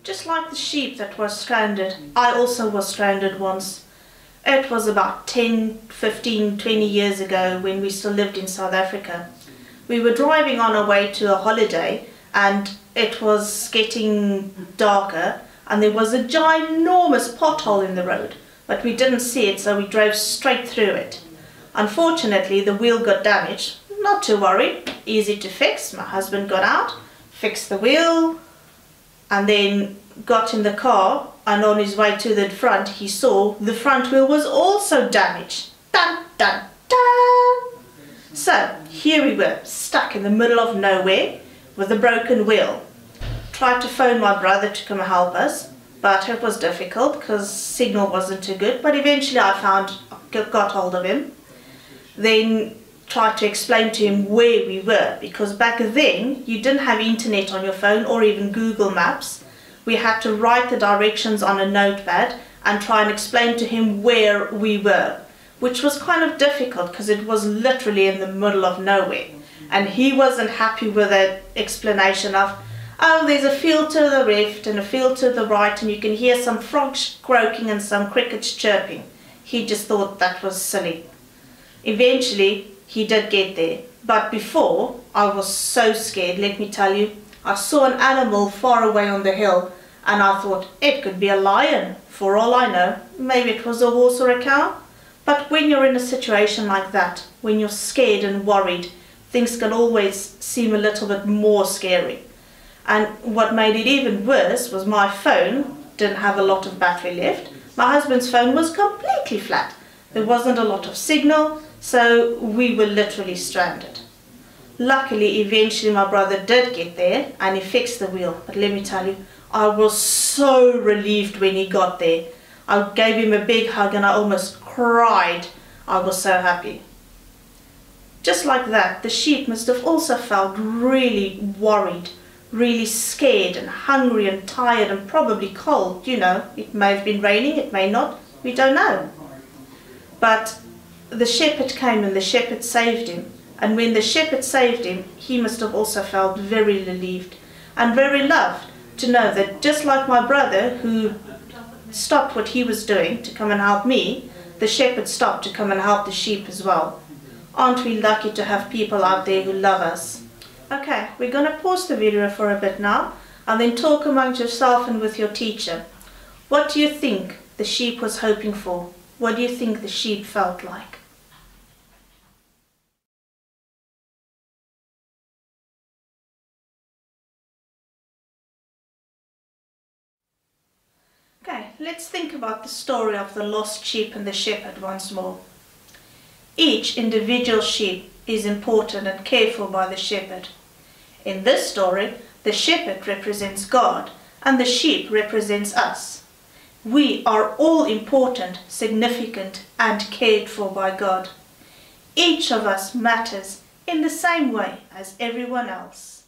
Just like the sheep that was stranded, I also was stranded once. It was about 10, 15, 20 years ago when we still lived in South Africa. We were driving on our way to a holiday and it was getting darker and there was a ginormous pothole in the road, but we didn't see it, so we drove straight through it. Unfortunately, the wheel got damaged. Not to worry, easy to fix. My husband got out, fixed the wheel, and then got in the car, and on his way to the front he saw the front wheel was also damaged. Dun, dun, dun. So here we were, stuck in the middle of nowhere with a broken wheel. Tried to phone my brother to come help us, but it was difficult because signal wasn't too good, but eventually I got hold of him. Then tried to explain to him where we were, because back then you didn't have internet on your phone or even Google Maps. We had to write the directions on a notepad and try and explain to him where we were, which was kind of difficult because it was literally in the middle of nowhere. And he wasn't happy with that explanation of, oh, there's a field to the left and a field to the right and you can hear some frogs croaking and some crickets chirping. He just thought that was silly. Eventually he did get there, but before I was so scared, let me tell you. I saw an animal far away on the hill and I thought it could be a lion, for all I know. Maybe it was a horse or a cow. But when you're in a situation like that, when you're scared and worried, things can always seem a little bit more scary. And what made it even worse was my phone didn't have a lot of battery left. My husband's phone was completely flat. There wasn't a lot of signal, so we were literally stranded. Luckily, eventually my brother did get there and he fixed the wheel. But let me tell you, I was so relieved when he got there. I gave him a big hug and I almost cried. I was so happy. Just like that, the sheep must have also felt really worried, really scared and hungry and tired and probably cold. You know, it may have been raining, it may not, we don't know. But the shepherd came and the shepherd saved him. And when the shepherd saved him, he must have also felt very relieved and very loved to know that just like my brother who stopped what he was doing to come and help me, the shepherd stopped to come and help the sheep as well. Aren't we lucky to have people out there who love us? Okay, we're going to pause the video for a bit now and then talk amongst yourself and with your teacher. What do you think the sheep was hoping for? What do you think the sheep felt like? Okay, let's think about the story of the lost sheep and the shepherd once more. Each individual sheep is important and cared for by the shepherd. In this story, the shepherd represents God and the sheep represents us. We are all important, significant and cared for by God. Each of us matters in the same way as everyone else.